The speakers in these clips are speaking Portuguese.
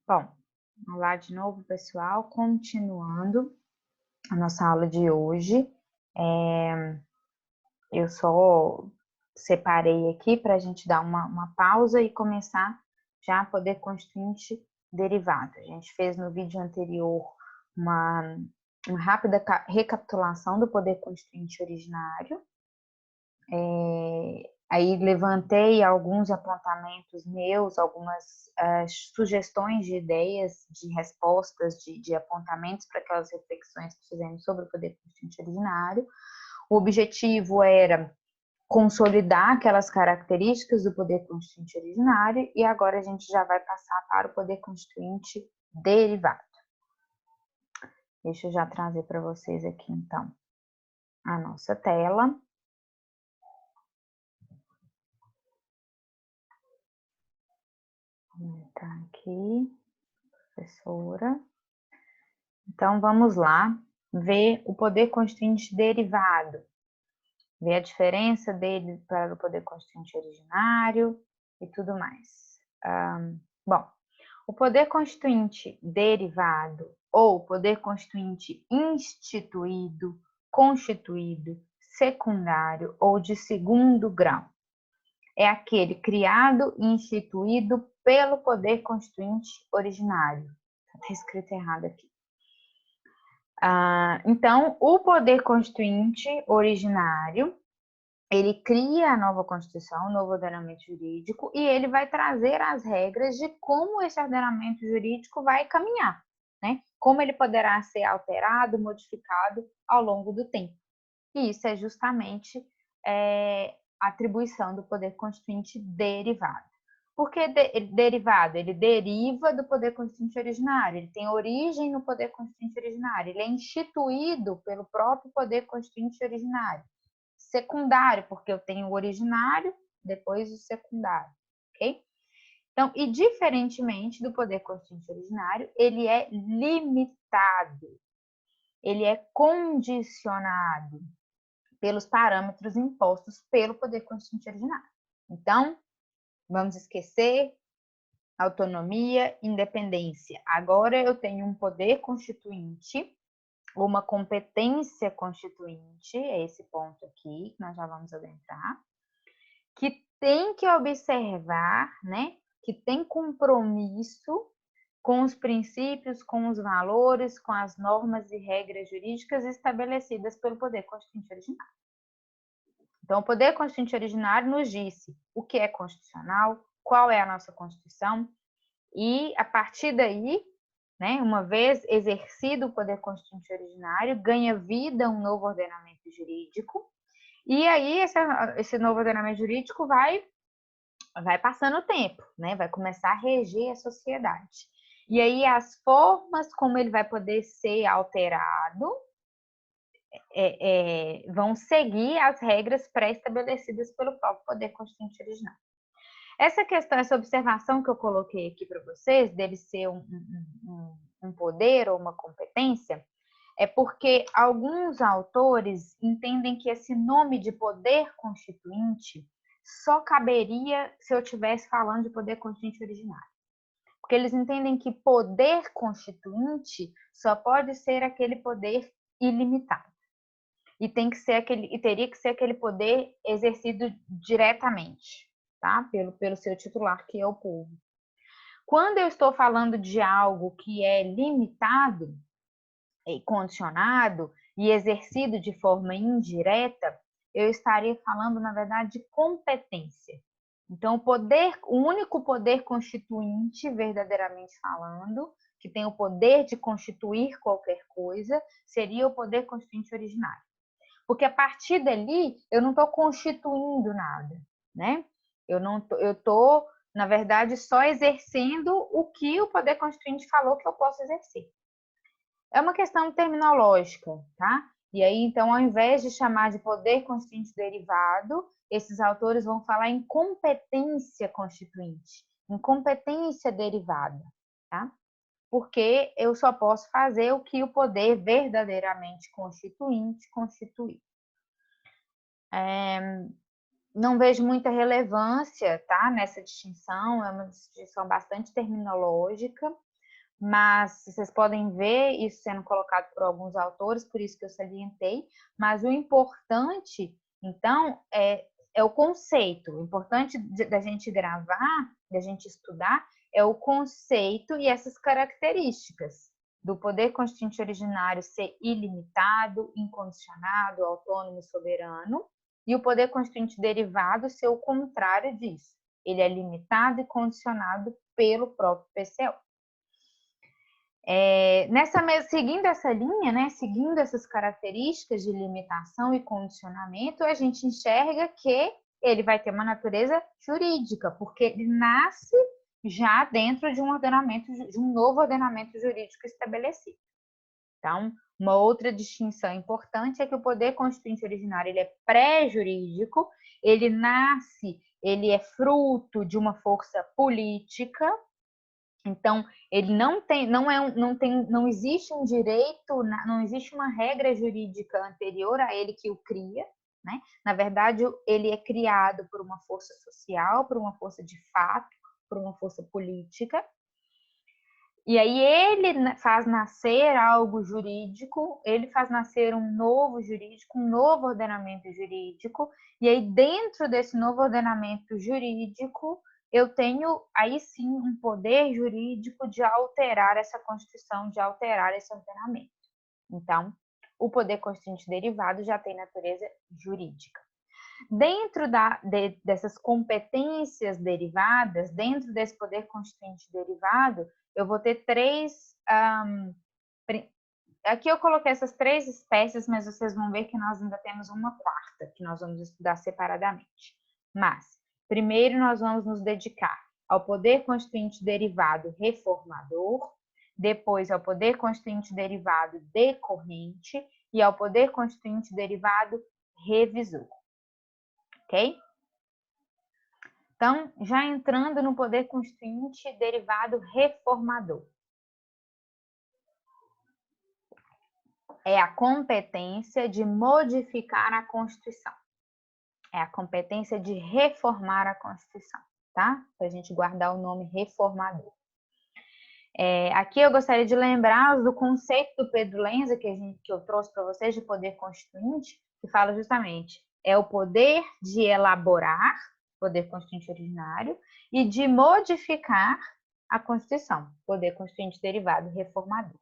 Bom, olá de novo, pessoal. Continuando a nossa aula de hoje, eu só separei aqui para a gente dar uma pausa e começar já a poder constituinte derivado. A gente fez no vídeo anterior uma rápida recapitulação do poder constituinte originário. Aí levantei alguns apontamentos meus, algumas sugestões de ideias, de respostas, de apontamentos para aquelas reflexões que fizemos sobre o poder constituinte originário. O objetivo era consolidar aquelas características do poder constituinte originário e agora a gente já vai passar para o poder constituinte derivado. Deixa eu já trazer para vocês aqui, então, a nossa tela. Vou aumentar aqui, professora. Então, vamos lá ver o poder constituinte derivado, ver a diferença dele para o poder constituinte originário e tudo mais. Bom, o poder constituinte derivado ou poder constituinte instituído, constituído, secundário ou de segundo grau é aquele criado e instituído pelo poder constituinte originário. Está escrito errado aqui. Então, o poder constituinte originário, ele cria a nova Constituição, o novo ordenamento jurídico, e ele vai trazer as regras de como esse ordenamento jurídico vai caminhar, né? Como ele poderá ser alterado, modificado ao longo do tempo. E isso é justamente a atribuição do poder constituinte derivado. Por que derivado? Ele deriva do poder constituinte originário, ele tem origem no poder constituinte originário, ele é instituído pelo próprio poder constituinte originário. Secundário, porque eu tenho o originário, depois o secundário, ok? Então, e diferentemente do poder constituinte originário, ele é limitado, ele é condicionado pelos parâmetros impostos pelo poder constituinte originário. Então, vamos esquecer autonomia, independência. Agora eu tenho um poder constituinte, uma competência constituinte, é esse ponto aqui que nós já vamos adentrar, que tem que observar, né, que tem compromisso com os princípios, com os valores, com as normas e regras jurídicas estabelecidas pelo poder constituinte originário. Então, o poder constituinte originário nos disse o que é constitucional, qual é a nossa Constituição, e a partir daí, né, uma vez exercido o poder constituinte originário, ganha vida um novo ordenamento jurídico, e aí esse novo ordenamento jurídico vai passando o tempo, né, vai começar a reger a sociedade. E aí as formas como ele vai poder ser alterado vão seguir as regras pré-estabelecidas pelo próprio poder constituinte originário. Essa questão, essa observação que eu coloquei aqui para vocês, dele ser um poder ou uma competência, é porque alguns autores entendem que esse nome de poder constituinte só caberia se eu estivesse falando de poder constituinte originário. Porque eles entendem que poder constituinte só pode ser aquele poder ilimitado. E teria que ser aquele poder exercido diretamente, tá? Pelo seu titular, que é o povo. Quando eu estou falando de algo que é limitado e condicionado e exercido de forma indireta, eu estaria falando, na verdade, de competência. Então, o único poder constituinte, verdadeiramente falando, que tem o poder de constituir qualquer coisa, seria o poder constituinte originário. Porque a partir dali, eu não estou constituindo nada, né? Eu estou, na verdade, só exercendo o que o poder constituinte falou que eu posso exercer. É uma questão terminológica, tá? E aí, então, ao invés de chamar de poder constituinte derivado, esses autores vão falar em competência constituinte, em competência derivada, tá? Porque eu só posso fazer o que o poder verdadeiramente constituinte constitui. Não vejo muita relevância, tá, nessa distinção, é uma distinção bastante terminológica. mas vocês podem ver isso sendo colocado por alguns autores, por isso que eu salientei, mas o importante, então, é o conceito. O importante da gente gravar, da gente estudar, é o conceito e essas características do poder constituinte originário ser ilimitado, incondicionado, autônomo e soberano, e o poder constituinte derivado ser o contrário disso. Ele é limitado e condicionado pelo próprio PCO. Seguindo essa linha, né, seguindo essas características de limitação e condicionamento, a gente enxerga que ele vai ter uma natureza jurídica, porque ele nasce já dentro de um novo ordenamento jurídico estabelecido. Então, uma outra distinção importante é que o poder constituinte originário ele é pré-jurídico, ele nasce, ele é fruto de uma força política. Então, ele não existe um direito, não existe uma regra jurídica anterior a ele que o cria, né? Na verdade, ele é criado por uma força social, por uma força de fato, por uma força política. E aí ele faz nascer algo jurídico, ele faz nascer um novo jurídico, um novo ordenamento jurídico, e aí dentro desse novo ordenamento jurídico, eu tenho aí sim um poder jurídico de alterar essa Constituição, de alterar esse ordenamento. Então, o poder constituinte derivado já tem natureza jurídica. Dentro dessas competências derivadas, dentro desse poder constituinte derivado, eu vou ter três... aqui eu coloquei essas três espécies, mas vocês vão ver que nós ainda temos uma quarta, que nós vamos estudar separadamente. Mas, primeiro nós vamos nos dedicar ao poder constituinte derivado reformador, depois ao poder constituinte derivado decorrente e ao poder constituinte derivado revisor. Ok? Então, já entrando no poder constituinte derivado reformador. É a competência de modificar a Constituição. É a competência de reformar a Constituição, tá? Para a gente guardar o nome reformador. Aqui eu gostaria de lembrar do conceito do Pedro Lenza, que eu trouxe para vocês, de poder constituinte, que fala justamente, é o poder de elaborar, poder constituinte originário, e de modificar a Constituição, poder constituinte derivado reformador.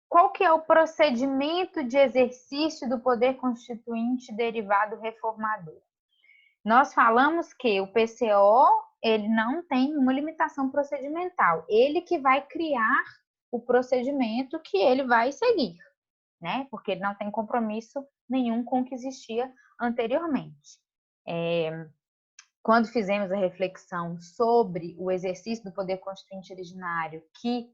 Qual que é o procedimento de exercício do poder constituinte derivado reformador? Nós falamos que o PCO ele não tem uma limitação procedimental, ele que vai criar o procedimento que ele vai seguir, né? Porque ele não tem compromisso nenhum com o que existia anteriormente. Quando fizemos a reflexão sobre o exercício do poder constituinte originário que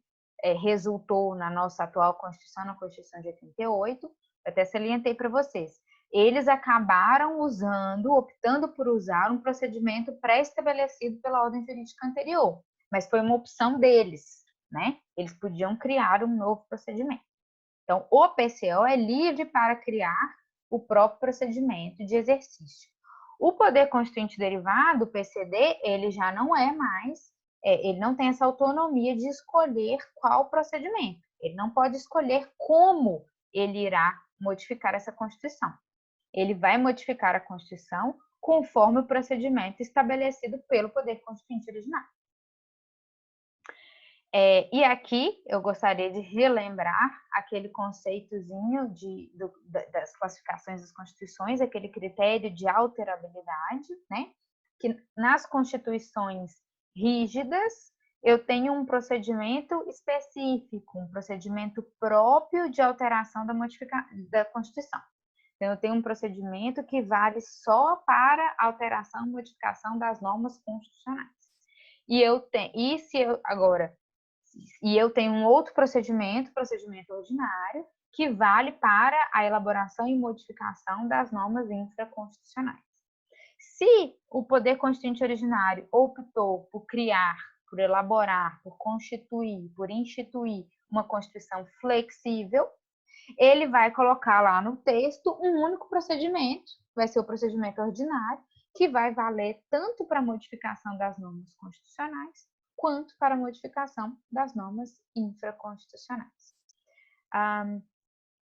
resultou na nossa atual Constituição, na Constituição de 88, até salientei para vocês. Eles acabaram optando por usar um procedimento pré-estabelecido pela ordem jurídica anterior, mas foi uma opção deles, né? Eles podiam criar um novo procedimento. Então, o PCO é livre para criar o próprio procedimento de exercício. O poder constituinte derivado, o PCD, ele já não é mais, ele não tem essa autonomia de escolher qual procedimento. Ele não pode escolher como ele irá modificar essa Constituição. Ele vai modificar a Constituição conforme o procedimento estabelecido pelo poder constituinte originário. E aqui eu gostaria de relembrar aquele conceitozinho das classificações das constituições, aquele critério de alterabilidade, né? Que nas constituições rígidas eu tenho um procedimento específico, um procedimento próprio de alteração da Constituição. Então, eu tenho um procedimento que vale só para alteração e modificação das normas constitucionais. E eu tenho um outro procedimento ordinário, que vale para a elaboração e modificação das normas infraconstitucionais. Se o poder constituinte originário optou por criar, por elaborar, por constituir, por instituir uma Constituição flexível, ele vai colocar lá no texto um único procedimento, vai ser o procedimento ordinário, que vai valer tanto para a modificação das normas constitucionais, quanto para a modificação das normas infraconstitucionais.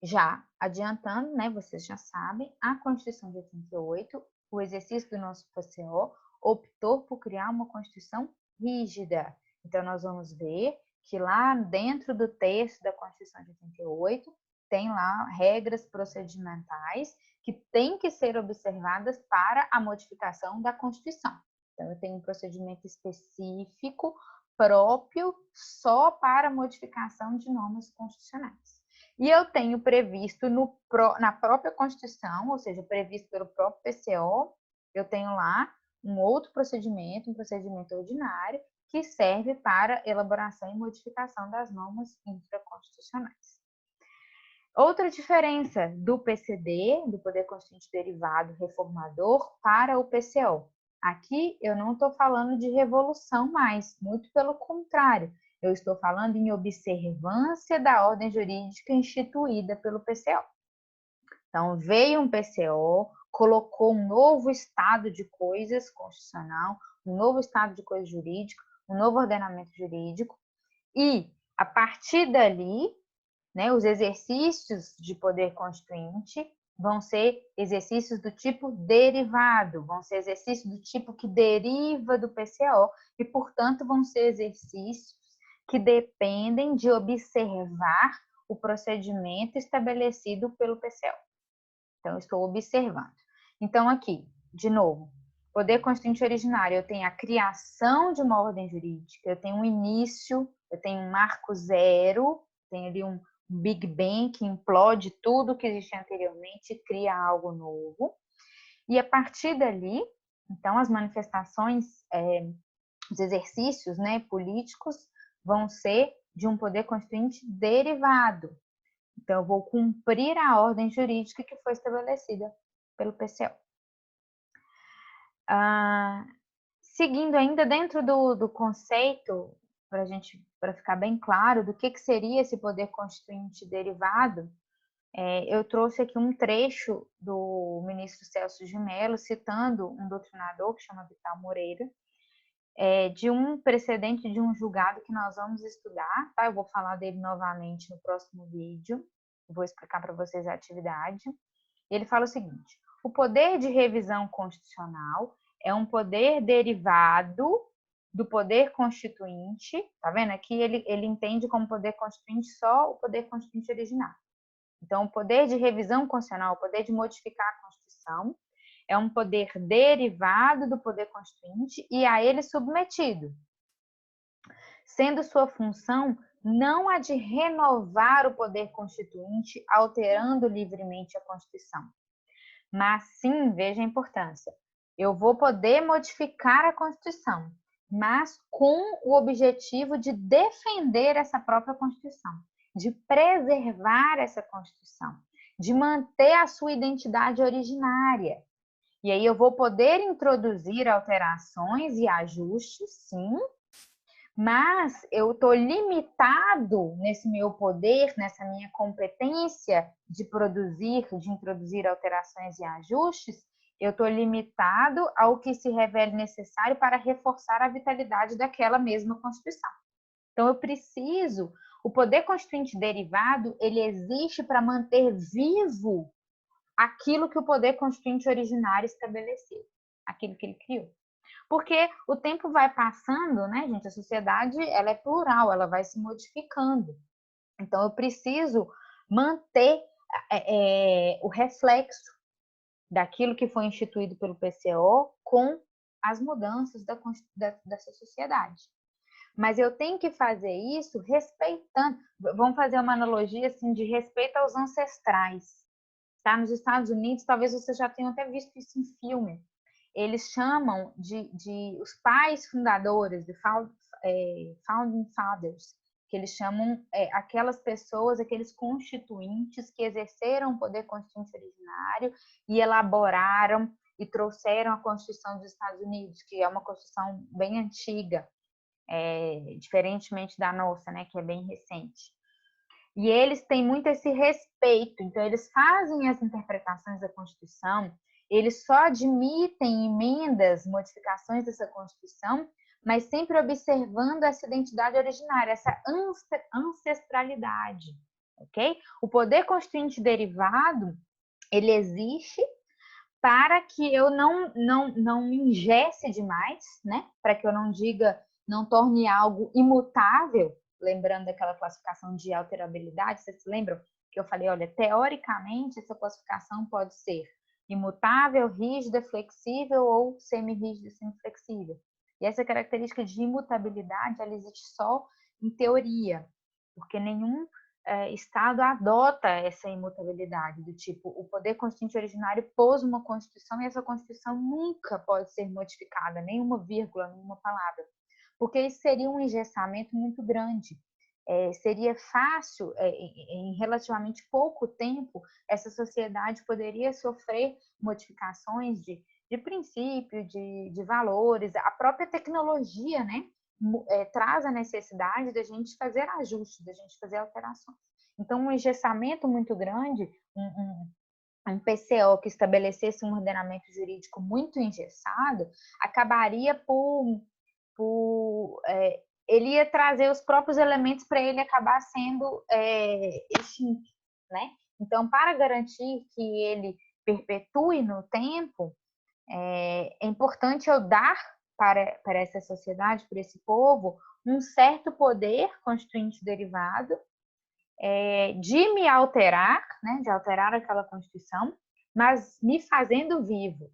Já adiantando, né, vocês já sabem, a Constituição de 88, o exercício do nosso PCO, optou por criar uma Constituição rígida. Então, nós vamos ver que lá dentro do texto da Constituição de 88, tem lá regras procedimentais que têm que ser observadas para a modificação da Constituição. Então, eu tenho um procedimento específico, próprio, só para a modificação de normas constitucionais. E eu tenho previsto na própria Constituição, ou seja, previsto pelo próprio PCO, eu tenho lá um outro procedimento, um procedimento ordinário, que serve para elaboração e modificação das normas infraconstitucionais. Outra diferença do PCD, do Poder Constituinte Derivado Reformador, para o PCO. Aqui eu não estou falando de revolução mais, muito pelo contrário. Eu estou falando em observância da ordem jurídica instituída pelo PCO. Então, veio um PCO, colocou um novo estado de coisas constitucional, um novo estado de coisas jurídico, um novo ordenamento jurídico, e, a partir dali, né, os exercícios de poder constituinte vão ser exercícios do tipo derivado, vão ser exercícios do tipo que deriva do PCO e, portanto, vão ser exercícios que dependem de observar o procedimento estabelecido pelo PCO. Então, eu estou observando. Então, aqui, de novo, poder constituinte originário, eu tenho a criação de uma ordem jurídica, eu tenho um início, eu tenho um marco zero, tenho ali um Big Bang que implode tudo que existia anteriormente e cria algo novo. E a partir dali, então, as manifestações, os exercícios, né, políticos vão ser de um poder constituinte derivado. Então, eu vou cumprir a ordem jurídica que foi estabelecida pelo PCO. Seguindo ainda dentro do conceito, para ficar bem claro do que seria esse poder constituinte derivado, eu trouxe aqui um trecho do ministro Celso de Mello, citando um doutrinador que chama Vital Moreira, de um precedente de um julgado que nós vamos estudar, tá? Eu vou falar dele novamente no próximo vídeo, vou explicar para vocês a atividade. Ele fala o seguinte: o poder de revisão constitucional é um poder derivado do poder constituinte, tá vendo? Aqui ele entende como poder constituinte só o poder constituinte originário. Então, o poder de revisão constitucional, o poder de modificar a Constituição, é um poder derivado do poder constituinte e a ele submetido, sendo sua função não a de renovar o poder constituinte alterando livremente a Constituição, mas sim, veja a importância, eu vou poder modificar a Constituição, mas com o objetivo de defender essa própria Constituição, de preservar essa Constituição, de manter a sua identidade originária. E aí eu vou poder introduzir alterações e ajustes, sim, mas eu estou limitado nesse meu poder, nessa minha competência de produzir, de introduzir alterações e ajustes, eu estou limitado ao que se revele necessário para reforçar a vitalidade daquela mesma Constituição. Então, eu preciso, o poder constituinte derivado, ele existe para manter vivo aquilo que o poder constituinte originário estabeleceu, aquilo que ele criou. Porque o tempo vai passando, né, gente? A sociedade, ela é plural, ela vai se modificando. Então, eu preciso manter o reflexo daquilo que foi instituído pelo PCO com as mudanças dessa sociedade. Mas eu tenho que fazer isso respeitando. Vamos fazer uma analogia assim, de respeito aos ancestrais. Tá? Nos Estados Unidos, talvez você já tenha até visto isso em filme. Eles chamam de os pais fundadores, de founding fathers, que eles chamam aquelas pessoas, aqueles constituintes que exerceram o poder constituinte originário e elaboraram e trouxeram a Constituição dos Estados Unidos, que é uma Constituição bem antiga, diferentemente da nossa, né, que é bem recente. E eles têm muito esse respeito, então eles fazem as interpretações da Constituição, eles só admitem emendas, modificações dessa Constituição mas sempre observando essa identidade originária, essa ancestralidade, ok? O poder constituinte derivado, ele existe para que eu não me ingesse demais, né? Para que eu não diga, não torne algo imutável, lembrando daquela classificação de alterabilidade, vocês se lembram que eu falei, olha, teoricamente essa classificação pode ser imutável, rígida, flexível ou semi-rígida, semi-flexível. E essa característica de imutabilidade, ela existe só em teoria, porque nenhum Estado adota essa imutabilidade, do tipo, o poder constituinte originário pôs uma Constituição e essa Constituição nunca pode ser modificada, nenhuma vírgula, nenhuma palavra, porque isso seria um engessamento muito grande. Seria fácil, em relativamente pouco tempo, essa sociedade poderia sofrer modificações de princípio, de valores, a própria tecnologia, né? Traz a necessidade da gente fazer ajustes, da gente fazer alterações. Então, um engessamento muito grande, um PCO que estabelecesse um ordenamento jurídico muito engessado, acabaria ele ia trazer os próprios elementos para ele acabar sendo extinto, né? Então, para garantir que ele perpetue no tempo, é importante eu dar para essa sociedade, para esse povo, um certo poder constituinte derivado, de me alterar, né, de alterar aquela Constituição, mas me fazendo vivo,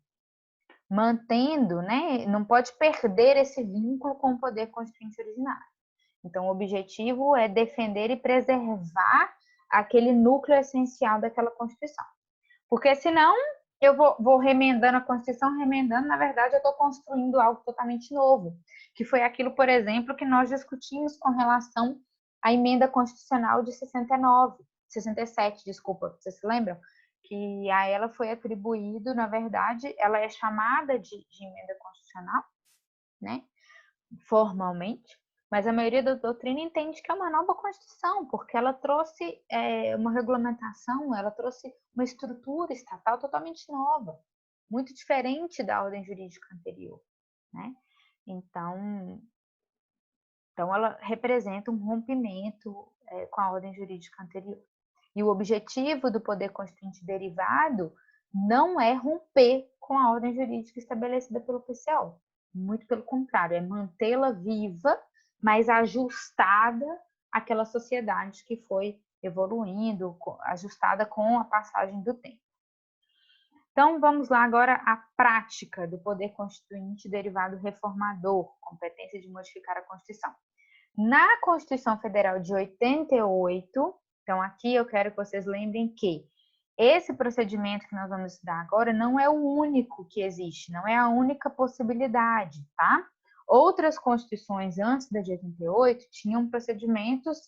mantendo, né, não pode perder esse vínculo com o poder constituinte originário. Então, o objetivo é defender e preservar aquele núcleo essencial daquela Constituição. Porque senão eu vou remendando a Constituição, remendando, na verdade, eu estou construindo algo totalmente novo, que foi aquilo, por exemplo, que nós discutimos com relação à emenda constitucional de 67, desculpa, vocês se lembram? Que a ela foi atribuído, na verdade, ela é chamada de emenda constitucional, né? Formalmente, mas a maioria da doutrina entende que é uma nova Constituição, porque ela trouxe uma regulamentação, ela trouxe uma estrutura estatal totalmente nova, muito diferente da ordem jurídica anterior, né? Então ela representa um rompimento com a ordem jurídica anterior. E o objetivo do poder constituinte derivado não é romper com a ordem jurídica estabelecida pelo PCO. Muito pelo contrário, é mantê-la viva, mas ajustada àquela sociedade que foi evoluindo, ajustada com a passagem do tempo. Então, vamos lá agora à prática do poder constituinte derivado reformador, competência de modificar a Constituição. Na Constituição Federal de 88, então aqui eu quero que vocês lembrem que esse procedimento que nós vamos estudar agora não é o único que existe, não é a única possibilidade, tá? Outras constituições antes da de 88 tinham procedimentos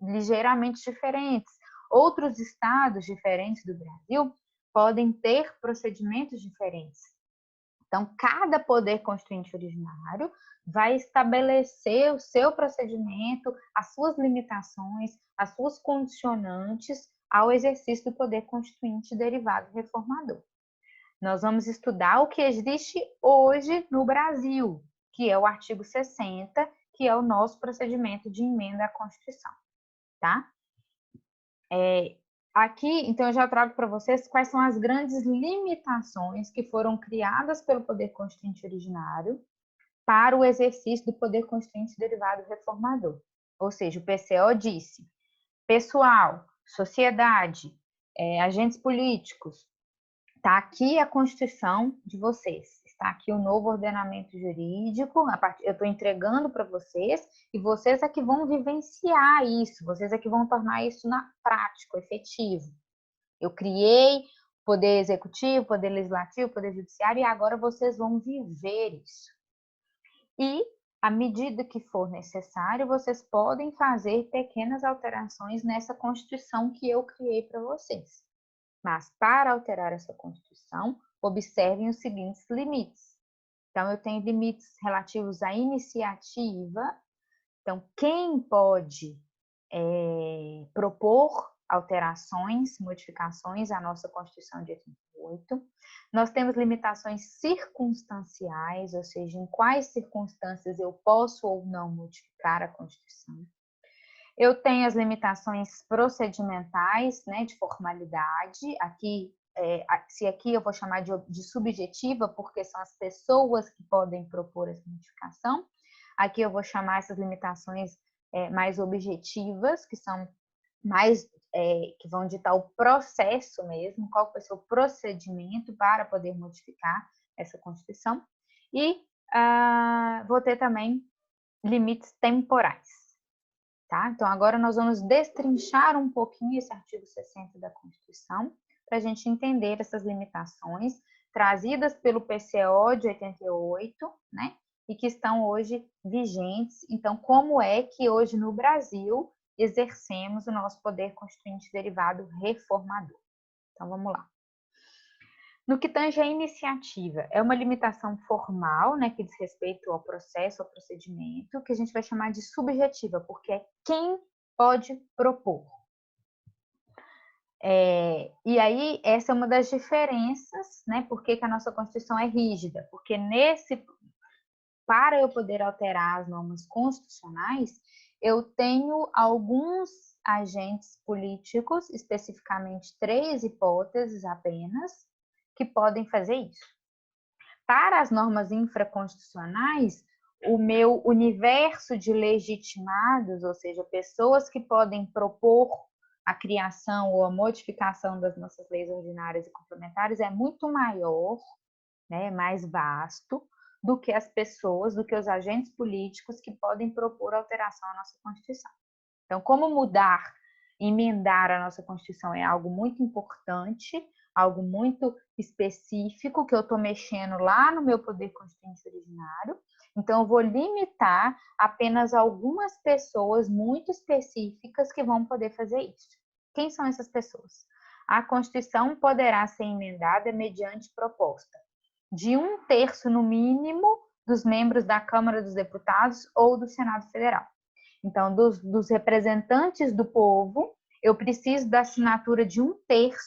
ligeiramente diferentes. Outros estados diferentes do Brasil podem ter procedimentos diferentes. Então, cada poder constituinte originário vai estabelecer o seu procedimento, as suas limitações, as suas condicionantes ao exercício do poder constituinte derivado reformador. Nós vamos estudar o que existe hoje no Brasil, que é o artigo 60, que é o nosso procedimento de emenda à Constituição, tá? Aqui, então, eu já trago para vocês quais são as grandes limitações que foram criadas pelo poder constituinte originário para o exercício do poder constituinte derivado reformador. Ou seja, o PCO disse: pessoal, sociedade, agentes políticos, está aqui a Constituição de vocês, está aqui o novo ordenamento jurídico, eu estou entregando para vocês, e vocês é que vão vivenciar isso, vocês é que vão tornar isso prático, efetivo. Eu criei poder executivo, poder legislativo, poder judiciário, e agora vocês vão viver isso. E, à medida que for necessário, vocês podem fazer pequenas alterações nessa Constituição que eu criei para vocês. Mas, para alterar essa Constituição, observem os seguintes limites. Então, eu tenho limites relativos à iniciativa. Então, quem pode propor alterações, modificações à nossa Constituição de 88? 88. Nós temos limitações circunstanciais, ou seja, em quais circunstâncias eu posso ou não modificar a Constituição. Eu tenho as limitações procedimentais, né, de formalidade. Se aqui eu vou chamar de subjetiva, porque são as pessoas que podem propor essa modificação. Aqui eu vou chamar essas limitações mais objetivas, que são mais que vão ditar o processo mesmo, qual vai ser o procedimento para poder modificar essa Constituição. E vou ter também limites temporais. Tá? Então, agora nós vamos destrinchar um pouquinho esse artigo 60 da Constituição, para a gente entender essas limitações trazidas pelo PCO de 88, né? E que estão hoje vigentes. Então, como é que hoje no Brasil exercemos o nosso poder constituinte derivado reformador? Então, vamos lá. No que tange à iniciativa, é uma limitação formal, né, que diz respeito ao processo, ao procedimento, que a gente vai chamar de subjetiva, porque é quem pode propor. E aí, essa é uma das diferenças, né, por que a nossa Constituição é rígida, porque para eu poder alterar as normas constitucionais, eu tenho alguns agentes políticos, especificamente 3 hipóteses apenas, que podem fazer isso. Para as normas infraconstitucionais, o meu universo de legitimados, ou seja, pessoas que podem propor a criação ou a modificação das nossas leis ordinárias e complementares é muito maior, né, mais vasto, do que as pessoas, do que os agentes políticos que podem propor alteração à nossa Constituição. Então, como mudar, emendar a nossa Constituição é algo muito importante, algo muito específico, que eu estou mexendo lá no meu poder constituinte originário. Então, eu vou limitar apenas algumas pessoas muito específicas que vão poder fazer isso. Quem são essas pessoas? A Constituição poderá ser emendada mediante proposta de 1/3, no mínimo, dos membros da Câmara dos Deputados ou do Senado Federal. Então, dos representantes do povo, eu preciso da assinatura de 1/3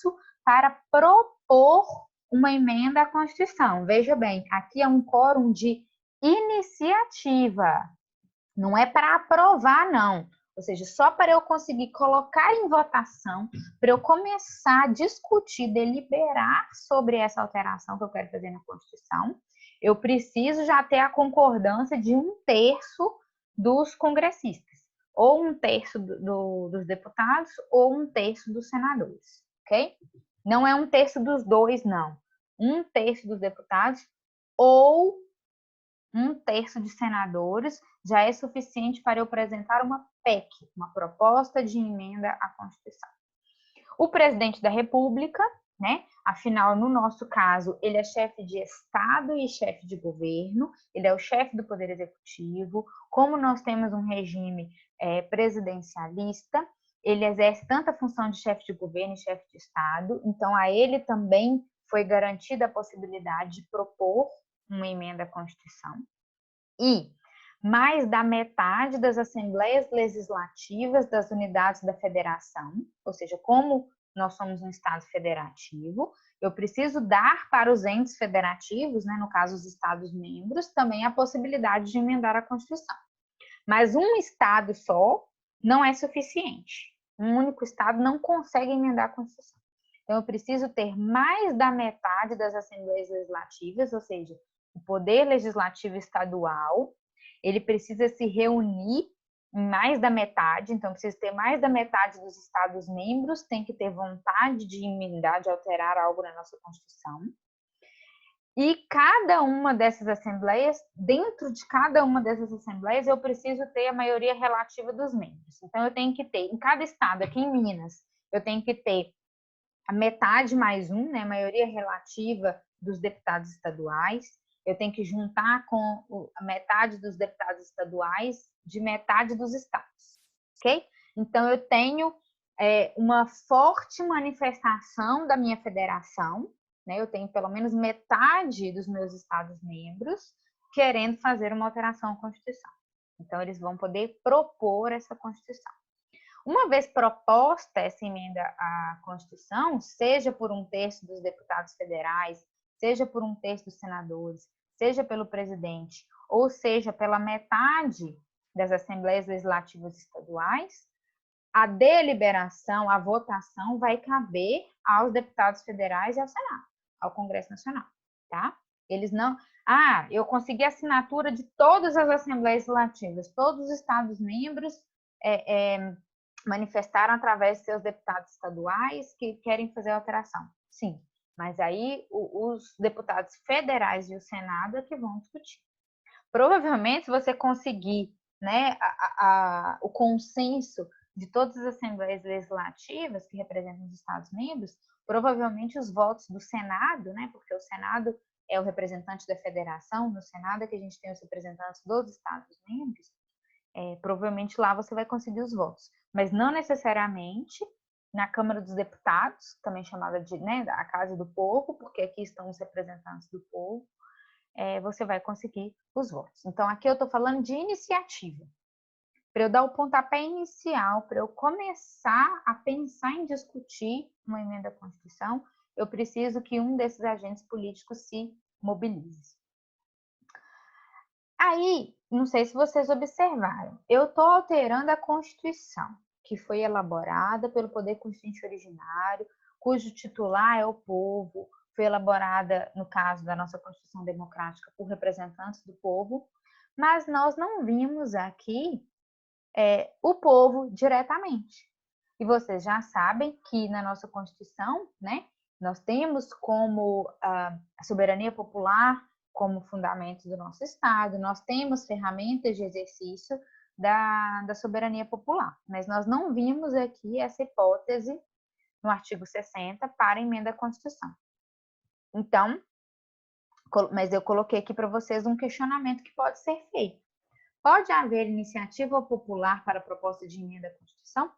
para propor uma emenda à Constituição. Veja bem, aqui é um quórum de iniciativa, não é para aprovar, não. Ou seja, só para eu conseguir colocar em votação, para eu começar a discutir, deliberar sobre essa alteração que eu quero fazer na Constituição, eu preciso já ter a concordância de 1/3 dos congressistas, ou 1/3 dos deputados, ou 1/3 dos senadores, ok? Não é 1/3 dos dois, não. 1/3 dos deputados ou 1/3 de senadores já é suficiente para eu apresentar uma PEC, uma proposta de emenda à Constituição. O presidente da República, né? Afinal, no nosso caso, ele é chefe de Estado e chefe de governo, ele é o chefe do Poder Executivo. Como nós temos um regime presidencialista, ele exerce tanto a função de chefe de governo e chefe de Estado, então a ele também foi garantida a possibilidade de propor uma emenda à Constituição. E mais da metade das assembleias legislativas das unidades da federação, ou seja, como nós somos um Estado federativo, eu preciso dar para os entes federativos, né, no caso os Estados-membros, também a possibilidade de emendar a Constituição. Mas um Estado só não é suficiente. Um único Estado não consegue emendar a Constituição. Então, eu preciso ter mais da metade das assembleias legislativas, ou seja, o poder legislativo estadual, ele precisa se reunir em mais da metade, então precisa ter mais da metade dos Estados-membros, tem que ter vontade de emendar, de alterar algo na nossa Constituição. E cada uma dessas assembleias, dentro de cada uma dessas assembleias, eu preciso ter a maioria relativa dos membros. Então, eu tenho que ter, em cada estado, aqui em Minas, eu tenho que ter a metade mais um, né, a maioria relativa dos deputados estaduais. Eu tenho que juntar com a metade dos deputados estaduais de metade dos estados, ok? Então, eu tenho uma forte manifestação da minha federação, né? Eu tenho pelo menos metade dos meus estados-membros querendo fazer uma alteração à Constituição. Então, eles vão poder propor essa Constituição. Uma vez proposta essa emenda à Constituição, seja por um terço dos deputados federais, seja por um terço dos senadores, seja pelo presidente, ou seja pela metade das assembleias legislativas estaduais, a deliberação, a votação vai caber aos deputados federais e ao Senado, ao Congresso Nacional, tá? Eles não... eu consegui a assinatura de todas as assembleias legislativas, todos os estados-membros manifestaram através de seus deputados estaduais que querem fazer a alteração. Sim, mas aí os deputados federais e o Senado é que vão discutir. Provavelmente, se você conseguir, né, o consenso de todas as assembleias legislativas que representam os Estados-membros, provavelmente os votos do Senado, né, porque o Senado é o representante da federação, no Senado é que a gente tem os representantes dos Estados-membros, provavelmente lá você vai conseguir os votos, mas não necessariamente na Câmara dos Deputados, também chamada de, né, a Casa do Povo, porque aqui estão os representantes do povo, você vai conseguir os votos. Então, aqui eu estou falando de iniciativa. Para eu dar o pontapé inicial, para eu começar a pensar em discutir uma emenda à Constituição, eu preciso que um desses agentes políticos se mobilize. Aí, não sei se vocês observaram, eu estou alterando a Constituição, que foi elaborada pelo Poder Constituinte originário, cujo titular é o povo, foi elaborada, no caso da nossa Constituição Democrática, por representantes do povo, mas nós não vimos aqui o povo diretamente. E vocês já sabem que na nossa Constituição, né, nós temos como a soberania popular como fundamento do nosso Estado, nós temos ferramentas de exercício da soberania popular, mas nós não vimos aqui essa hipótese no artigo 60 para a emenda à Constituição. Então, mas eu coloquei aqui para vocês um questionamento que pode ser feito. Pode haver iniciativa popular para a proposta de emenda à Constituição?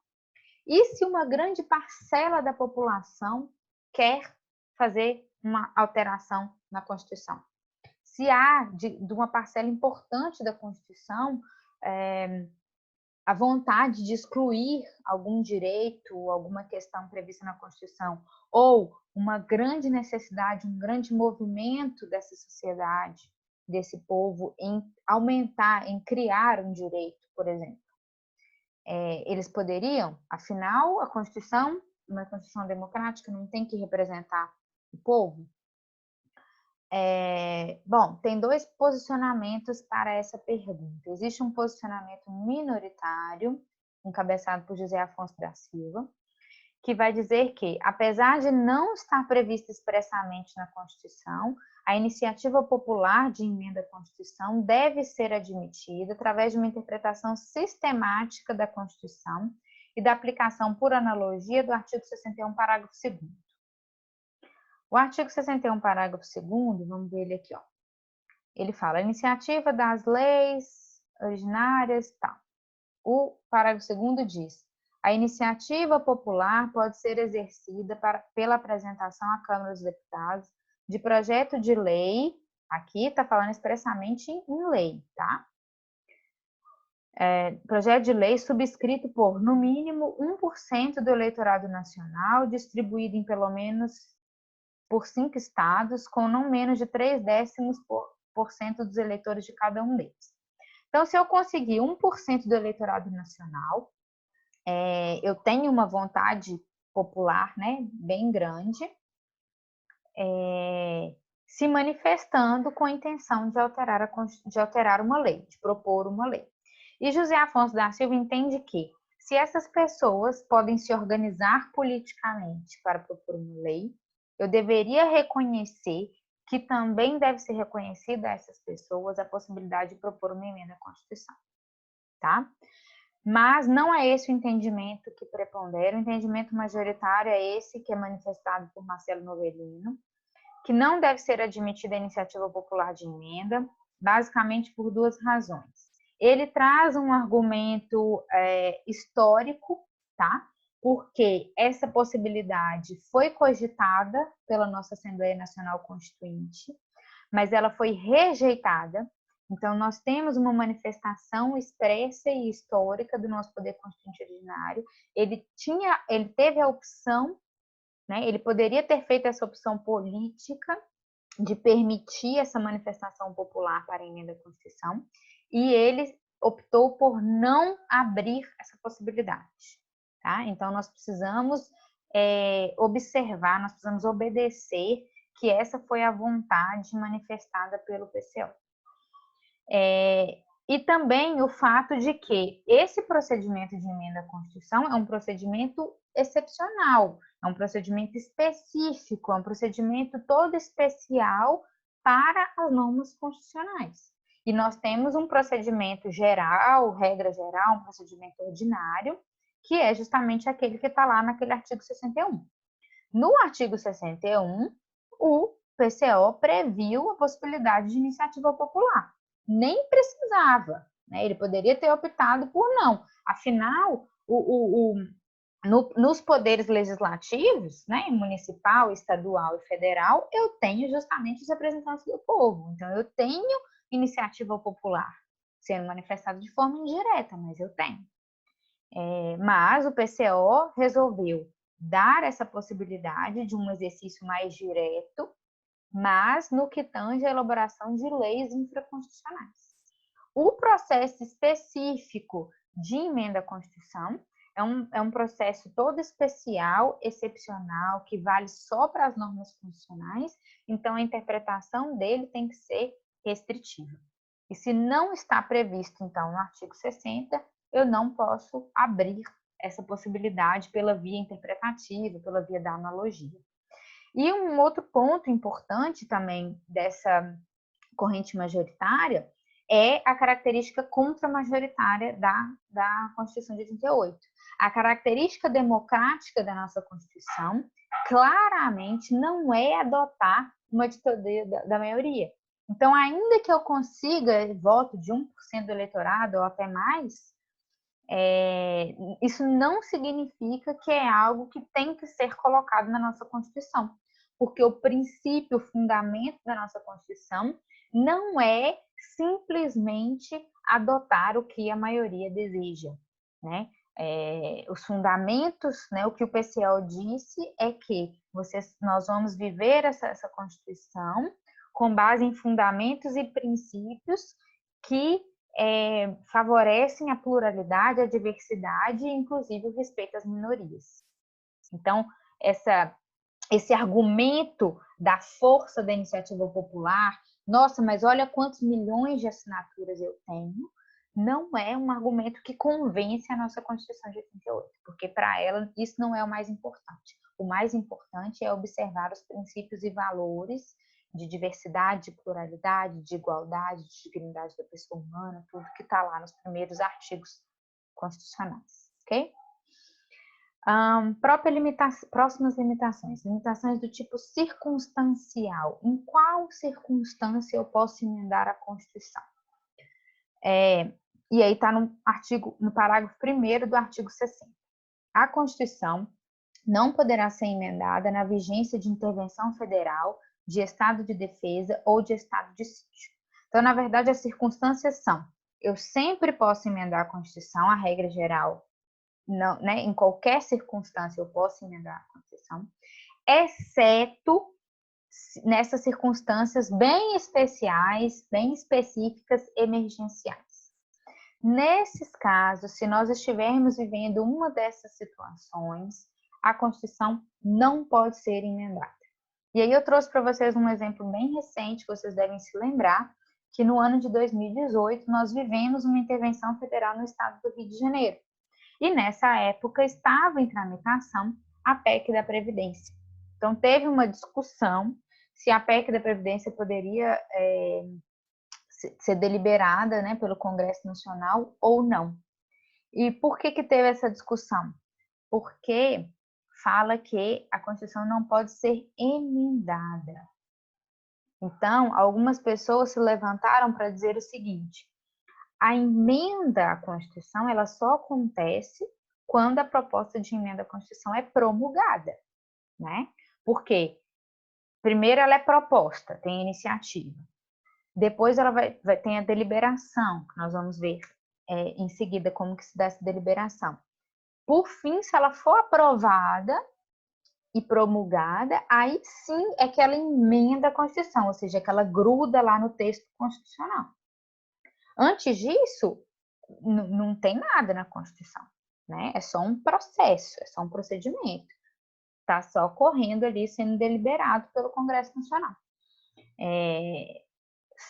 E se uma grande parcela da população quer fazer uma alteração na Constituição? Se há de uma parcela importante da Constituição a vontade de excluir algum direito, alguma questão prevista na Constituição, ou uma grande necessidade, um grande movimento dessa sociedade, desse povo, em aumentar, em criar um direito, por exemplo. Eles poderiam, afinal, a Constituição, uma Constituição democrática, não tem que representar o povo? Bom, tem dois posicionamentos para essa pergunta. Existe um posicionamento minoritário, encabeçado por José Afonso da Silva, que vai dizer que, apesar de não estar prevista expressamente na Constituição, a iniciativa popular de emenda à Constituição deve ser admitida através de uma interpretação sistemática da Constituição e da aplicação por analogia do artigo 61, parágrafo 2º. O artigo 61, parágrafo 2º, vamos ver ele aqui, ó. Ele fala, a iniciativa das leis originárias, tal. O parágrafo 2º diz, a iniciativa popular pode ser exercida pela apresentação à Câmara dos Deputados de projeto de lei, aqui está falando expressamente em lei, tá? Projeto de lei subscrito por, no mínimo, 1% do eleitorado nacional, distribuído em pelo menos por 5 estados, com não menos de 0,3% dos eleitores de cada um deles. Então, se eu conseguir 1% do eleitorado nacional, eu tenho uma vontade popular, né, bem grande, se manifestando com a intenção de alterar uma lei, de propor uma lei. E José Afonso da Silva entende que, se essas pessoas podem se organizar politicamente para propor uma lei, eu deveria reconhecer que também deve ser reconhecida a essas pessoas a possibilidade de propor uma emenda à Constituição, tá? Mas não é esse o entendimento que prepondera, o entendimento majoritário é esse que é manifestado por Marcelo Novellino, que não deve ser admitida a iniciativa popular de emenda, basicamente por duas razões. Ele traz um argumento histórico, tá? Porque essa possibilidade foi cogitada pela nossa Assembleia Nacional Constituinte, mas ela foi rejeitada Então, nós temos uma manifestação expressa e histórica do nosso poder constituinte originário. Ele teve a opção, né? Ele poderia ter feito essa opção política de permitir essa manifestação popular para a emenda à Constituição, e ele optou por não abrir essa possibilidade. Tá? Então, nós precisamos observar, nós precisamos obedecer que essa foi a vontade manifestada pelo PCO. E também o fato de que esse procedimento de emenda à Constituição é um procedimento excepcional, é um procedimento específico, é um procedimento todo especial para as normas constitucionais. E nós temos um procedimento geral, regra geral, um procedimento ordinário, que é justamente aquele que está lá naquele artigo 61. No artigo 61, o PCO previu a possibilidade de iniciativa popular. Nem precisava, né? Ele poderia ter optado por não. Afinal, nos poderes legislativos, né, municipal, estadual e federal, eu tenho justamente os representantes do povo. Então, eu tenho iniciativa popular sendo manifestada de forma indireta, mas eu tenho. Mas o PCO resolveu dar essa possibilidade de um exercício mais direto, mas no que tange a elaboração de leis infraconstitucionais. O processo específico de emenda à Constituição é um processo todo especial, excepcional, que vale só para as normas constitucionais, então a interpretação dele tem que ser restritiva. E se não está previsto, então, no artigo 60, eu não posso abrir essa possibilidade pela via interpretativa, pela via da analogia. E um outro ponto importante também dessa corrente majoritária é a característica contramajoritária da Constituição de 88. A característica democrática da nossa Constituição claramente não é adotar uma ditadura da maioria. Então, ainda que eu consiga voto de 1% do eleitorado ou até mais, isso não significa que é algo que tem que ser colocado na nossa Constituição, porque o princípio, o fundamento da nossa Constituição não é simplesmente adotar o que a maioria deseja, né? Os fundamentos, né, o que o PCO disse é que nós vamos viver essa Constituição com base em fundamentos e princípios que favorecem a pluralidade, a diversidade e, inclusive, o respeito às minorias. Então, esse argumento da força da iniciativa popular, nossa, mas olha quantos milhões de assinaturas eu tenho, não é um argumento que convence a nossa Constituição de 88, porque para ela isso não é o mais importante. O mais importante é observar os princípios e valores de diversidade, de pluralidade, de igualdade, de dignidade da pessoa humana, tudo que está lá nos primeiros artigos constitucionais, ok? Próximas limitações. Limitações do tipo circunstancial. Em qual circunstância eu posso emendar a Constituição? E aí está no parágrafo 1º do artigo 60. A Constituição não poderá ser emendada na vigência de intervenção federal, de estado de defesa ou de estado de sítio. Então, na verdade, as circunstâncias são: eu sempre posso emendar a Constituição, a regra geral, não, né? Em qualquer circunstância eu posso emendar a Constituição, exceto nessas circunstâncias bem especiais, bem específicas, emergenciais. Nesses casos, se nós estivermos vivendo uma dessas situações, a Constituição não pode ser emendada. E aí eu trouxe para vocês um exemplo bem recente, que vocês devem se lembrar, que no ano de 2018 nós vivemos uma intervenção federal no estado do Rio de Janeiro. E nessa época estava em tramitação a PEC da Previdência. Então teve uma discussão se a PEC da Previdência poderia ser deliberada, né, pelo Congresso Nacional ou não. E por que teve essa discussão? Porque fala que a Constituição não pode ser emendada. Então, algumas pessoas se levantaram para dizer o seguinte: a emenda à Constituição ela só acontece quando a proposta de emenda à Constituição é promulgada, né? Porque primeiro ela é proposta, tem iniciativa. Depois ela vai ter a deliberação, que nós vamos ver em seguida como que se dá essa deliberação. Por fim, se ela for aprovada e promulgada, aí sim é que ela emenda a Constituição, ou seja, que ela gruda lá no texto constitucional. Antes disso, não tem nada na Constituição, né? É só um processo, é só um procedimento. Está só correndo ali, sendo deliberado pelo Congresso Nacional.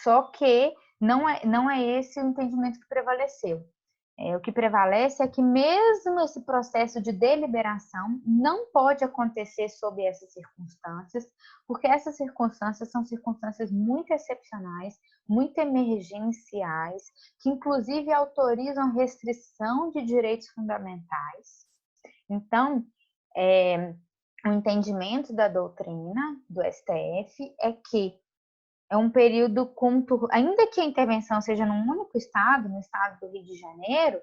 Só que não é esse o entendimento que prevaleceu. O que prevalece é que mesmo esse processo de deliberação não pode acontecer sob essas circunstâncias, porque essas circunstâncias são circunstâncias muito excepcionais, muito emergenciais, que inclusive autorizam restrição de direitos fundamentais. Então, o entendimento da doutrina do STF é que é um período conturno, ainda que a intervenção seja num único estado, no estado do Rio de Janeiro,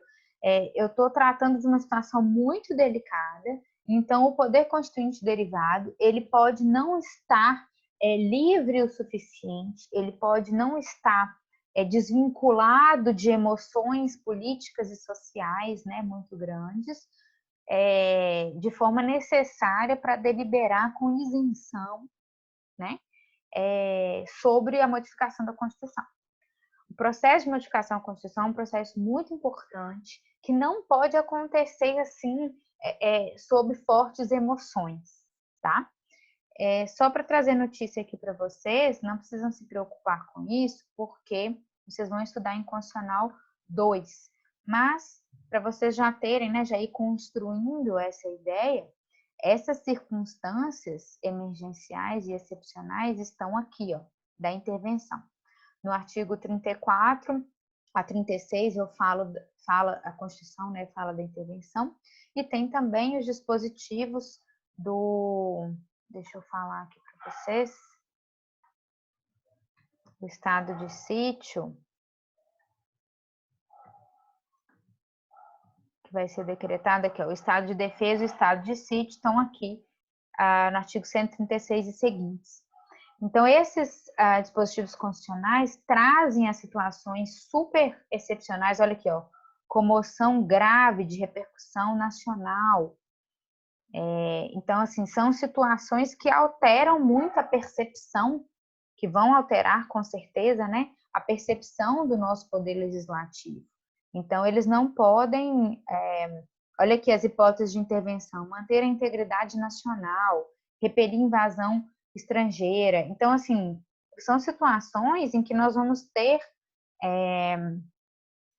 eu estou tratando de uma situação muito delicada, então o poder constituinte derivado, ele pode não estar livre o suficiente, ele pode não estar desvinculado de emoções políticas e sociais, né, muito grandes, de forma necessária para deliberar com isenção, né, sobre a modificação da Constituição. O processo de modificação da Constituição é um processo muito importante que não pode acontecer assim sob fortes emoções, tá? Só para trazer notícia aqui para vocês, não precisam se preocupar com isso, porque vocês vão estudar em Constitucional 2. Mas, para vocês já terem, né, já ir construindo essa ideia, essas circunstâncias emergenciais e excepcionais estão aqui, ó, da intervenção. No artigo 34 a 36 fala a Constituição, né, fala da intervenção, e tem também os dispositivos deixa eu falar aqui para vocês, o estado de sítio, que vai ser decretado aqui, ó, o estado de defesa e o estado de sítio estão aqui no artigo 136 e seguintes. Então, esses dispositivos constitucionais trazem as situações super excepcionais, olha aqui, ó, comoção grave de repercussão nacional. Então, assim, são situações que alteram muito a percepção, que vão alterar com certeza, né, a percepção do nosso poder legislativo. Então, eles não podem, olha aqui as hipóteses de intervenção, manter a integridade nacional, repelir invasão estrangeira. Então, assim, são situações em que nós vamos ter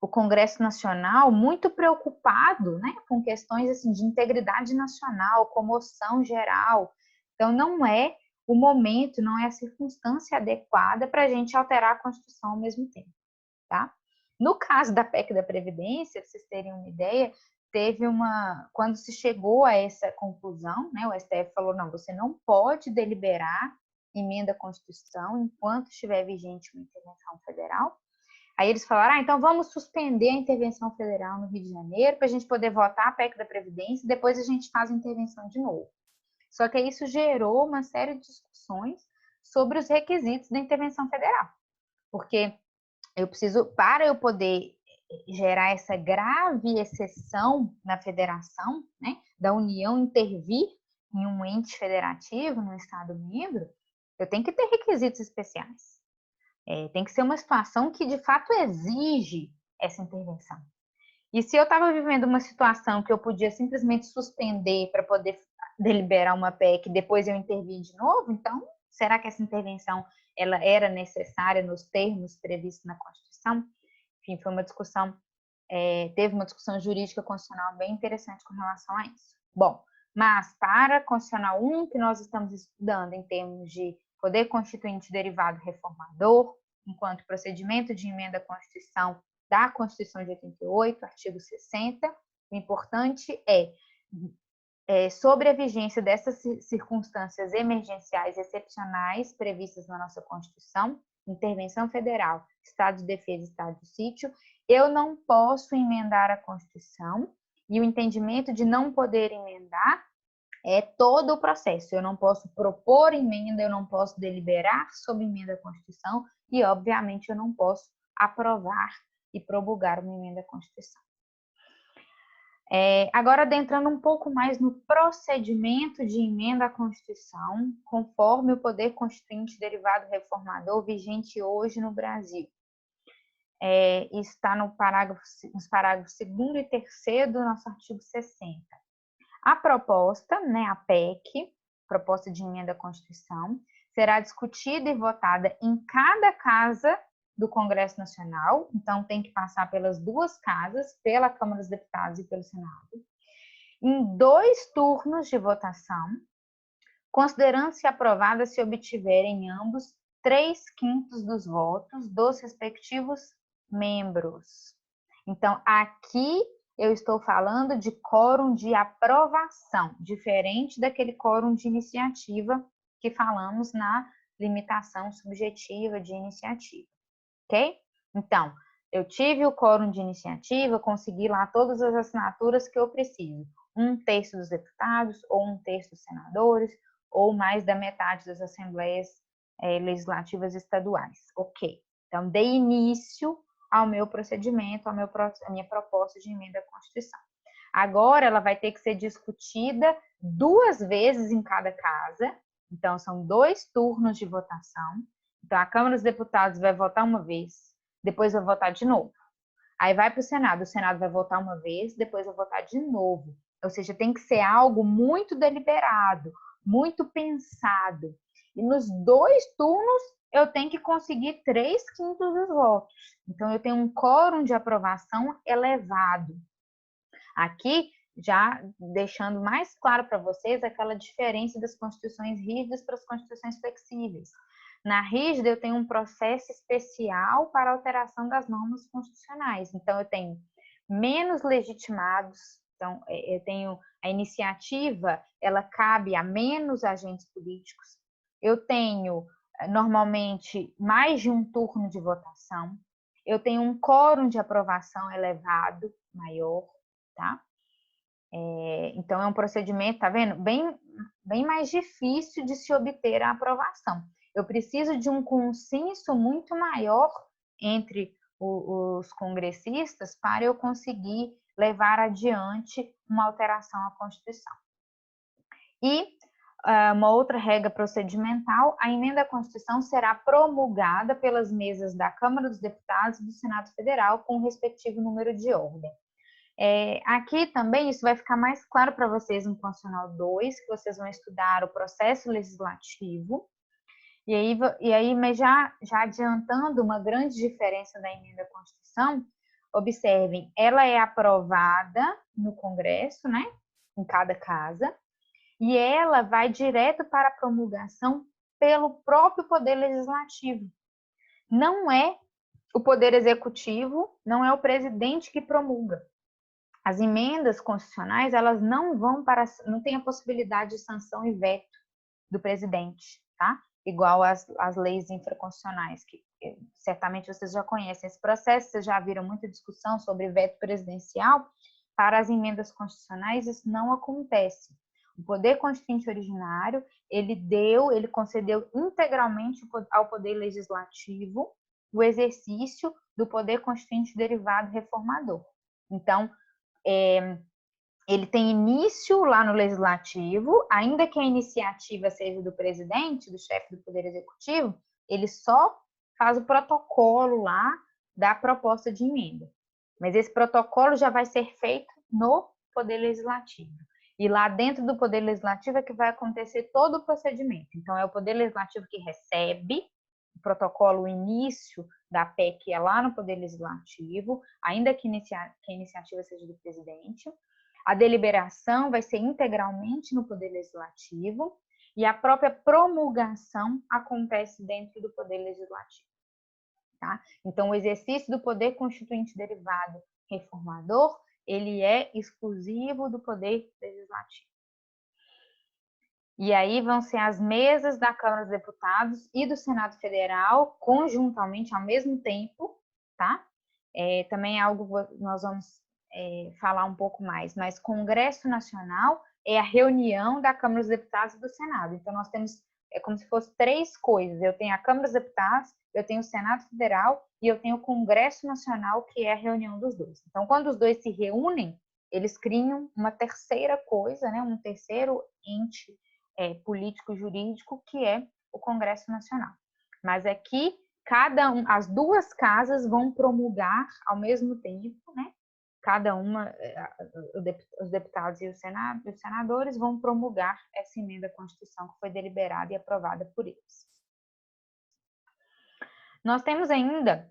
o Congresso Nacional muito preocupado, né, com questões assim, de integridade nacional, comoção geral. Então, não é o momento, não é a circunstância adequada para a gente alterar a Constituição ao mesmo tempo, tá? No caso da PEC da Previdência, para vocês terem uma ideia, quando se chegou a essa conclusão, né, o STF falou, não, você não pode deliberar emenda à Constituição enquanto estiver vigente uma intervenção federal. Aí eles falaram, então vamos suspender a intervenção federal no Rio de Janeiro para a gente poder votar a PEC da Previdência e depois a gente faz a intervenção de novo. Só que isso gerou uma série de discussões sobre os requisitos da intervenção federal. Porque para eu poder gerar essa grave exceção na federação, né, da União intervir em um ente federativo, num Estado membro, eu tenho que ter requisitos especiais. Tem que ser uma situação que de fato exige essa intervenção. E se eu estava vivendo uma situação que eu podia simplesmente suspender para poder deliberar uma PEC e depois eu intervir de novo, então será que essa intervenção ela era necessária nos termos previstos na Constituição? Enfim, foi uma discussão, teve uma discussão jurídica constitucional bem interessante com relação a isso. Bom, mas para Constitucional 1, que nós estamos estudando em termos de poder constituinte derivado reformador, enquanto procedimento de emenda à Constituição da Constituição de 88, artigo 60, o importante sobre a vigência dessas circunstâncias emergenciais excepcionais previstas na nossa Constituição, intervenção federal, estado de defesa, estado de sítio, eu não posso emendar a Constituição, e o entendimento de não poder emendar é todo o processo. Eu não posso propor emenda, eu não posso deliberar sobre emenda à Constituição e, obviamente, eu não posso aprovar e promulgar uma emenda à Constituição. Agora, adentrando um pouco mais no procedimento de emenda à Constituição, conforme o poder constituinte derivado reformador vigente hoje no Brasil. Está nos parágrafos 2º e 3º do nosso artigo 60. A proposta, a PEC, proposta de emenda à Constituição, será discutida e votada em cada casa do Congresso Nacional, então tem que passar pelas duas casas, pela Câmara dos Deputados e pelo Senado, em 2 turnos de votação, considerando-se aprovada se obtiverem ambos 3/5 dos votos dos respectivos membros. Então, aqui eu estou falando de quórum de aprovação, diferente daquele quórum de iniciativa que falamos na limitação subjetiva de iniciativa. Ok? Então, eu tive o quórum de iniciativa, consegui lá todas as assinaturas que eu preciso. 1/3 dos deputados, ou 1/3 dos senadores, ou mais da metade das assembleias legislativas estaduais. Ok. Então, dei início ao meu procedimento, à minha proposta de emenda à Constituição. Agora, ela vai ter que ser discutida 2 vezes em cada casa. Então, são 2 turnos de votação. Então, a Câmara dos Deputados vai votar uma vez, depois vai votar de novo. Aí vai para o Senado vai votar uma vez, depois vai votar de novo. Ou seja, tem que ser algo muito deliberado, muito pensado. E nos 2 turnos, eu tenho que conseguir 3/5 dos votos. Então, eu tenho um quórum de aprovação elevado. Aqui, já deixando mais claro para vocês aquela diferença das constituições rígidas para as constituições flexíveis. Na rígida, eu tenho um processo especial para alteração das normas constitucionais. Então, eu tenho menos legitimados. Então, eu tenho a iniciativa, ela cabe a menos agentes políticos. Eu tenho, normalmente, mais de um turno de votação. Eu tenho um quórum de aprovação elevado, maior, tá? Então, é um procedimento, tá vendo? Bem mais difícil de se obter a aprovação. Eu preciso de um consenso muito maior entre os congressistas para eu conseguir levar adiante uma alteração à Constituição. E uma outra regra procedimental, a emenda à Constituição será promulgada pelas mesas da Câmara dos Deputados e do Senado Federal com o respectivo número de ordem. Aqui também isso vai ficar mais claro para vocês no Constitucional 2, que vocês vão estudar o processo legislativo. E aí, mas já adiantando uma grande diferença da emenda à Constituição, observem, ela é aprovada no Congresso, né, em cada casa, e ela vai direto para a promulgação pelo próprio Poder Legislativo. Não é o Poder Executivo, não é o presidente que promulga. As emendas constitucionais, elas não tem a possibilidade de sanção e veto do presidente, tá? Igual as leis infraconstitucionais, que certamente vocês já conhecem esse processo, vocês já viram muita discussão sobre veto presidencial. Para as emendas constitucionais, isso não acontece. O poder constituinte originário, ele concedeu integralmente ao poder legislativo o exercício do poder constituinte derivado reformador. Então, ele tem início lá no legislativo, ainda que a iniciativa seja do presidente, do chefe do Poder Executivo, ele só faz o protocolo lá da proposta de emenda. Mas esse protocolo já vai ser feito no Poder Legislativo. E lá dentro do Poder Legislativo é que vai acontecer todo o procedimento. Então, é o Poder Legislativo que recebe o protocolo, o início da PEC é lá no Poder Legislativo, ainda que a iniciativa seja do presidente. A deliberação vai ser integralmente no Poder Legislativo e a própria promulgação acontece dentro do Poder Legislativo. Tá? Então, o exercício do poder constituinte derivado reformador, ele é exclusivo do Poder Legislativo. E aí vão ser as mesas da Câmara dos Deputados e do Senado Federal, conjuntamente, ao mesmo tempo, tá? Também é algo que nós vamos falar um pouco mais, mas Congresso Nacional é a reunião da Câmara dos Deputados e do Senado. Então, nós temos é como se fosse três coisas. Eu tenho a Câmara dos Deputados, eu tenho o Senado Federal e eu tenho o Congresso Nacional, que é a reunião dos dois. Então, quando os dois se reúnem, eles criam uma terceira coisa, né, um terceiro ente político-jurídico, que é o Congresso Nacional. Mas aqui, as duas casas vão promulgar ao mesmo tempo, né? Cada uma, os deputados e os senadores vão promulgar essa emenda à Constituição que foi deliberada e aprovada por eles. Nós temos ainda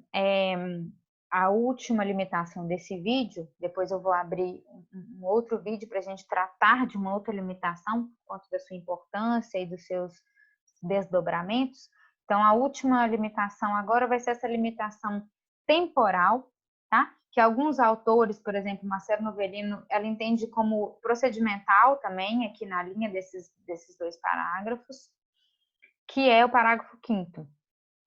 a última limitação desse vídeo, depois eu vou abrir um outro vídeo para a gente tratar de uma outra limitação, por conta da sua importância e dos seus desdobramentos. Então, a última limitação agora vai ser essa limitação temporal, tá? Que alguns autores, por exemplo, Marcelo Novellino, ela entende como procedimental também, aqui na linha desses dois parágrafos, que é o parágrafo 5º,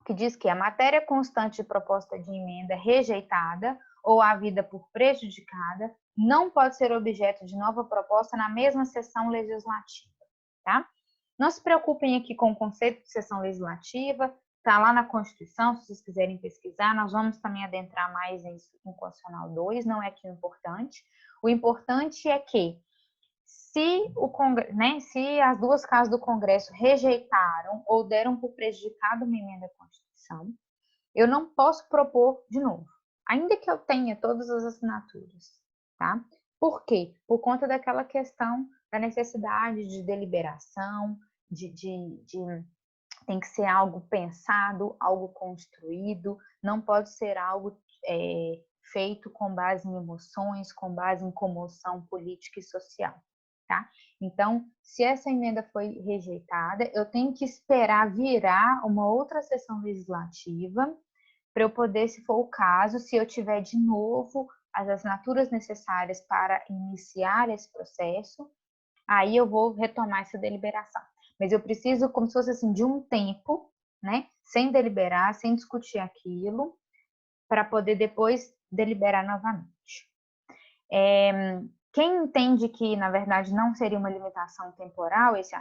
que diz que a matéria constante de proposta de emenda rejeitada ou havida por prejudicada não pode ser objeto de nova proposta na mesma sessão legislativa, tá? Não se preocupem aqui com o conceito de sessão legislativa, está lá na Constituição, se vocês quiserem pesquisar, nós vamos também adentrar mais nisso em Constitucional 2, não é aqui o importante. O importante é que se as duas casas do Congresso rejeitaram ou deram por prejudicado uma emenda à Constituição, eu não posso propor de novo, ainda que eu tenha todas as assinaturas, tá? Por quê? Por conta daquela questão da necessidade de deliberação, tem que ser algo pensado, algo construído, não pode ser algo feito com base em emoções, com base em comoção política e social. Tá? Então, se essa emenda foi rejeitada, eu tenho que esperar virar uma outra sessão legislativa para eu poder, se for o caso, se eu tiver de novo as assinaturas necessárias para iniciar esse processo, aí eu vou retomar essa deliberação. Mas eu preciso, como se fosse assim, de um tempo, né, sem deliberar, sem discutir aquilo, para poder depois deliberar novamente. Quem entende que, na verdade, não seria uma limitação temporal, esse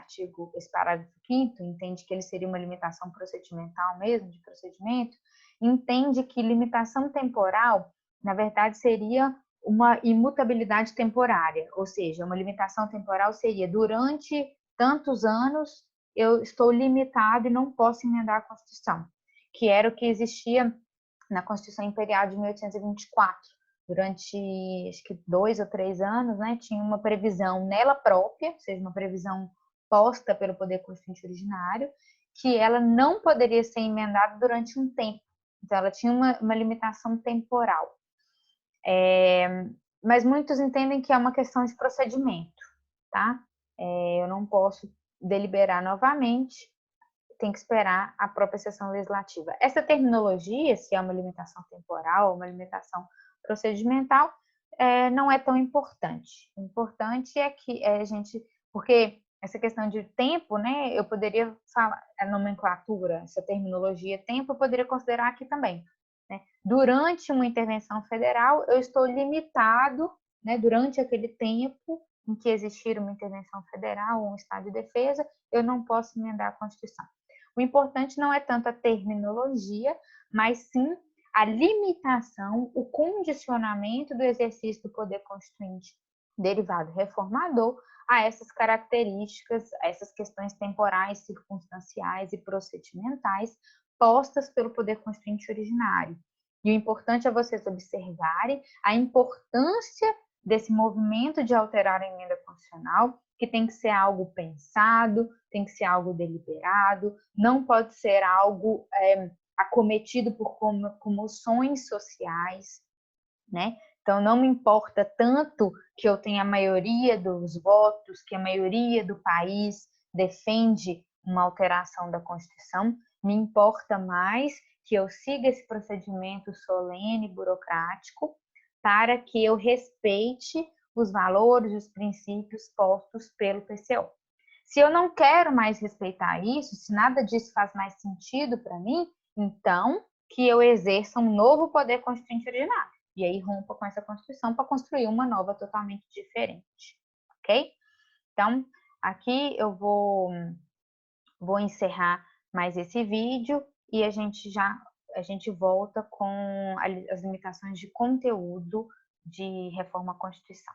parágrafo 5º, entende que ele seria uma limitação procedimental mesmo, de procedimento, entende que limitação temporal, na verdade, seria uma imutabilidade temporária, ou seja, uma limitação temporal seria durante tantos anos eu estou limitado e não posso emendar a Constituição, que era o que existia na Constituição Imperial de 1824. Durante, acho que 2 ou 3 anos, né, tinha uma previsão nela própria, ou seja, uma previsão posta pelo Poder Constituinte originário, que ela não poderia ser emendada durante um tempo. Então, ela tinha uma limitação temporal. Mas muitos entendem que é uma questão de procedimento, tá? Eu não posso deliberar novamente, tem que esperar a própria sessão legislativa. Essa terminologia, se é uma limitação temporal ou uma limitação procedimental, não é tão importante. O importante é que a gente, porque essa questão de tempo, né, eu poderia falar, a nomenclatura, essa terminologia tempo, eu poderia considerar aqui também. Né? Durante uma intervenção federal, eu estou limitado, né, durante aquele tempo em que existir uma intervenção federal ou um estado de defesa, eu não posso emendar a Constituição. O importante não é tanto a terminologia, mas sim a limitação, o condicionamento do exercício do poder constituinte derivado reformador a essas características, a essas questões temporais, circunstanciais e procedimentais postas pelo poder constituinte originário. E o importante é vocês observarem a importância desse movimento de alterar a emenda constitucional, que tem que ser algo pensado, tem que ser algo deliberado, não pode ser algo acometido por comoções sociais, né? Então, não me importa tanto que eu tenha a maioria dos votos, que a maioria do país defende uma alteração da Constituição, me importa mais que eu siga esse procedimento solene, burocrático, para que eu respeite os valores, os princípios postos pelo TCU. Se eu não quero mais respeitar isso, se nada disso faz mais sentido para mim, então que eu exerça um novo poder constituinte originário. E aí rompa com essa Constituição para construir uma nova totalmente diferente. Ok? Então, aqui eu vou Vou encerrar mais esse vídeo e a gente volta com as limitações de conteúdo de reforma à Constituição.